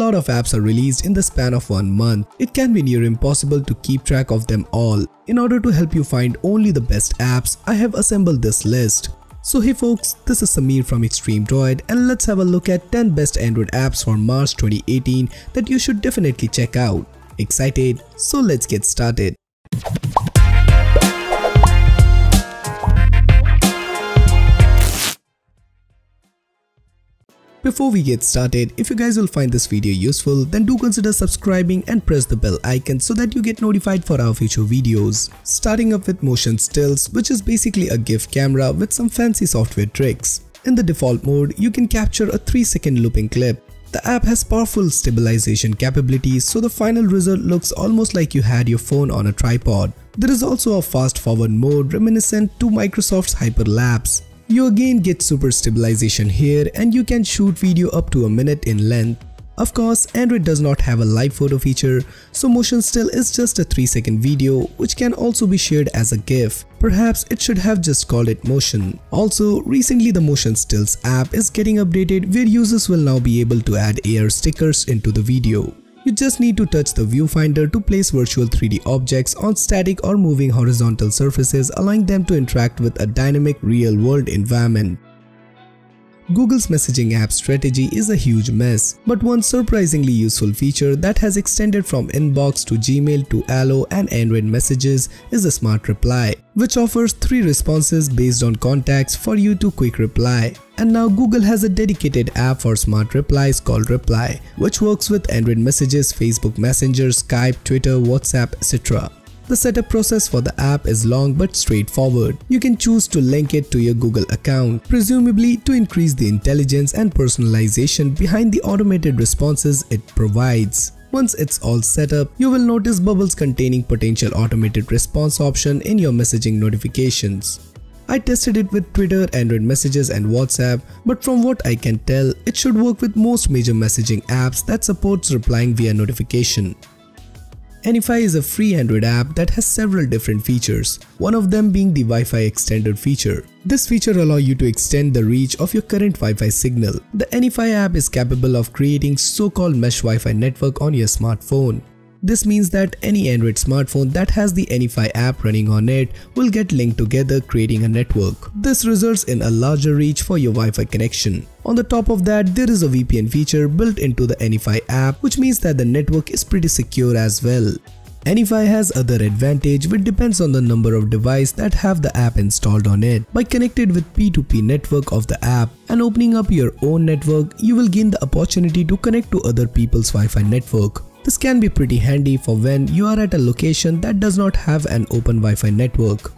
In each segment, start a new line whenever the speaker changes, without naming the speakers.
lot of apps are released in the span of 1 month. It can be near impossible to keep track of them all. In order to help you find only the best apps, I have assembled this list. So hey folks, this is Samir from Extreme Droid and let's have a look at 10 best Android apps for March 2018 that you should definitely check out. Excited? So let's get started. Before we get started, if you guys will find this video useful, then do consider subscribing and press the bell icon so that you get notified for our future videos. Starting up with Motion Stills, which is basically a GIF camera with some fancy software tricks. In the default mode, you can capture a 3-second looping clip. The app has powerful stabilization capabilities, so the final result looks almost like you had your phone on a tripod. There is also a fast forward mode reminiscent to Microsoft's Hyperlapse. You again get super stabilization here and you can shoot video up to a minute in length. Of course, Android does not have a live photo feature, so Motion Still is just a 3-second video which can also be shared as a GIF. Perhaps it should have just called it Motion. Also, recently the Motion Stills app is getting updated where users will now be able to add AR stickers into the video. You just need to touch the viewfinder to place virtual 3D objects on static or moving horizontal surfaces, allowing them to interact with a dynamic real-world environment. Google's messaging app strategy is a huge mess, but one surprisingly useful feature that has extended from Inbox to Gmail to Allo and Android messages is a Smart Reply, which offers 3 responses based on contacts for you to quick reply. And now Google has a dedicated app for Smart Replies called Reply, which works with Android messages, Facebook Messenger, Skype, Twitter, WhatsApp, etc. The setup process for the app is long but straightforward. You can choose to link it to your Google account, presumably to increase the intelligence and personalization behind the automated responses it provides. Once it's all set up, you will notice bubbles containing potential automated response option in your messaging notifications. I tested it with Twitter, Android messages and WhatsApp, but from what I can tell, it should work with most major messaging apps that supports replying via notification. Anyfi is a free Android app that has several different features, one of them being the Wi-Fi extender feature. This feature allows you to extend the reach of your current Wi-Fi signal. The Anyfi app is capable of creating so-called mesh Wi-Fi network on your smartphone. This means that any Android smartphone that has the Anyfi app running on it will get linked together, creating a network. This results in a larger reach for your Wi-Fi connection. On the top of that, there is a VPN feature built into the Anyfi app, which means that the network is pretty secure as well. Anyfi has other advantage which depends on the number of devices that have the app installed on it. By connected with P2P network of the app and opening up your own network, you will gain the opportunity to connect to other people's Wi-Fi network. This can be pretty handy for when you are at a location that does not have an open Wi-Fi network.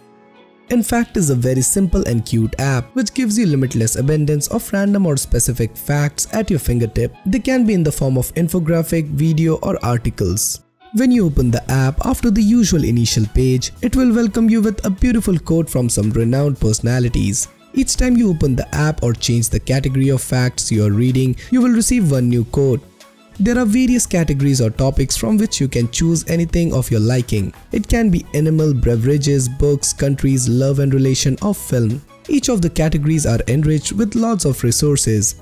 In fact, is a very simple and cute app which gives you limitless abundance of random or specific facts at your fingertip. They can be in the form of infographic, video or articles. When you open the app, after the usual initial page, it will welcome you with a beautiful quote from some renowned personalities. Each time you open the app or change the category of facts you are reading, you will receive one new quote. There are various categories or topics from which you can choose anything of your liking. It can be animal, beverages, books, countries, love and relation, or film. Each of the categories are enriched with lots of resources.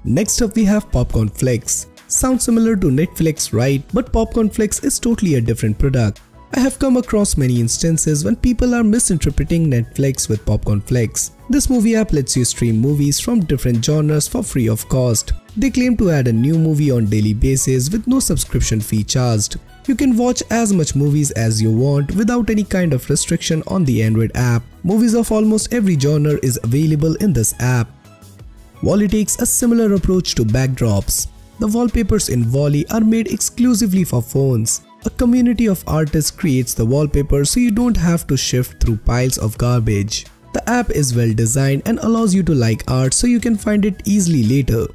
Next up we have Popcorn Flakes. Sounds similar to Netflix, right? But Popcorn Flakes is totally a different product. I have come across many instances when people are misinterpreting Netflix with Popcorn Flakes. This movie app lets you stream movies from different genres for free of cost. They claim to add a new movie on daily basis with no subscription fee charged. You can watch as much movies as you want without any kind of restriction on the Android app. Movies of almost every genre is available in this app. Walle takes a similar approach to backdrops. The wallpapers in Walle are made exclusively for phones. A community of artists creates the wallpaper so you don't have to shift through piles of garbage. The app is well designed and allows you to like art so you can find it easily later.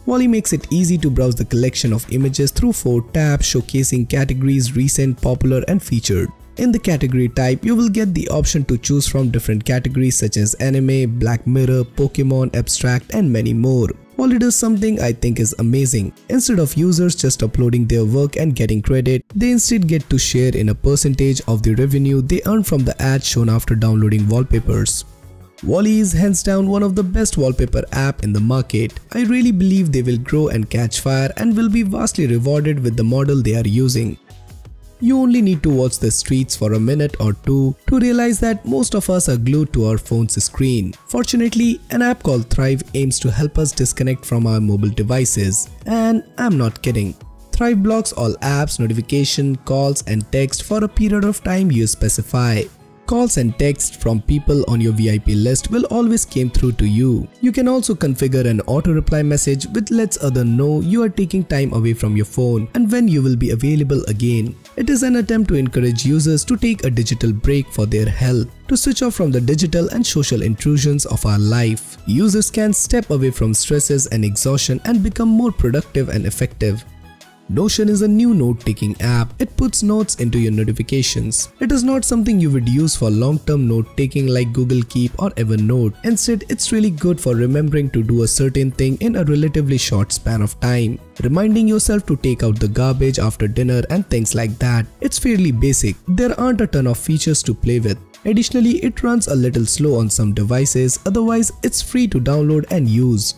Walle makes it easy to browse the collection of images through 4 tabs showcasing categories recent, popular and featured. In the category type, you will get the option to choose from different categories such as anime, Black Mirror, Pokemon, abstract and many more. Walle does something I think is amazing. Instead of users just uploading their work and getting credit, they instead get to share in a percentage of the revenue they earn from the ads shown after downloading wallpapers. Walle is hands down one of the best wallpaper app in the market. I really believe they will grow and catch fire and will be vastly rewarded with the model they are using. You only need to watch the streets for a minute or two to realize that most of us are glued to our phone's screen. Fortunately, an app called Thrive aims to help us disconnect from our mobile devices. And I'm not kidding. Thrive blocks all apps, notifications, calls and text for a period of time you specify. Calls and texts from people on your VIP list will always come through to you. You can also configure an auto-reply message which lets others know you are taking time away from your phone and when you will be available again. It is an attempt to encourage users to take a digital break for their health, to switch off from the digital and social intrusions of our life. Users can step away from stresses and exhaustion and become more productive and effective. Notion is a new note-taking app. It puts notes into your notifications. It is not something you would use for long-term note-taking like Google Keep or Evernote. Instead, it's really good for remembering to do a certain thing in a relatively short span of time. Reminding yourself to take out the garbage after dinner and things like that. It's fairly basic. There aren't a ton of features to play with. Additionally, it runs a little slow on some devices, otherwise it's free to download and use.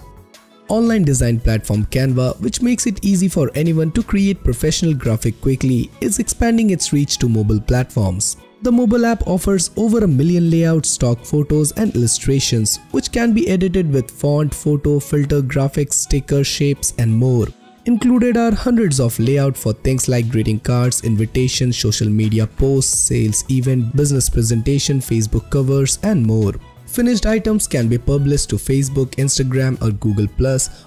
Online design platform Canva, which makes it easy for anyone to create professional graphic quickly, is expanding its reach to mobile platforms. The mobile app offers over 1 million layouts, stock photos and illustrations, which can be edited with font, photo, filter, graphics, sticker, shapes and more. Included are hundreds of layouts for things like greeting cards, invitations, social media posts, sales event, business presentation, Facebook covers and more. Finished items can be published to Facebook, Instagram or Google+,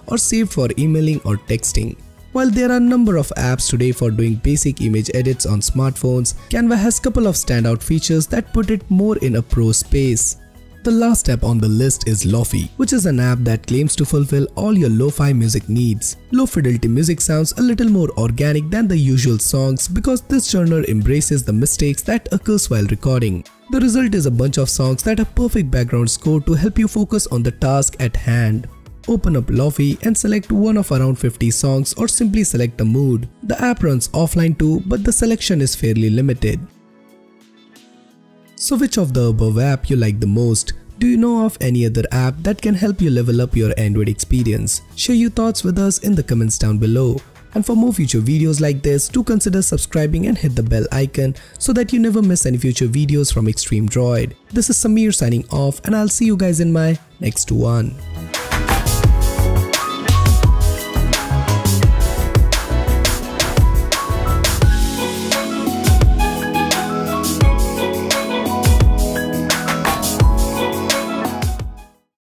or saved for emailing or texting. While there are a number of apps today for doing basic image edits on smartphones, Canva has a couple of standout features that put it more in a pro space. The last app on the list is LaFi, which is an app that claims to fulfill all your lo-fi music needs. Low fidelity music sounds a little more organic than the usual songs because this genre embraces the mistakes that occurs while recording. The result is a bunch of songs that have perfect background score to help you focus on the task at hand. Open up LaFi and select one of around 50 songs or simply select a mood. The app runs offline too, but the selection is fairly limited. So which of the above app you like the most? Do you know of any other app that can help you level up your Android experience? Share your thoughts with us in the comments down below. And for more future videos like this, do consider subscribing and hit the bell icon so that you never miss any future videos from Extreme Droid. This is Samir signing off and I'll see you guys in my next one.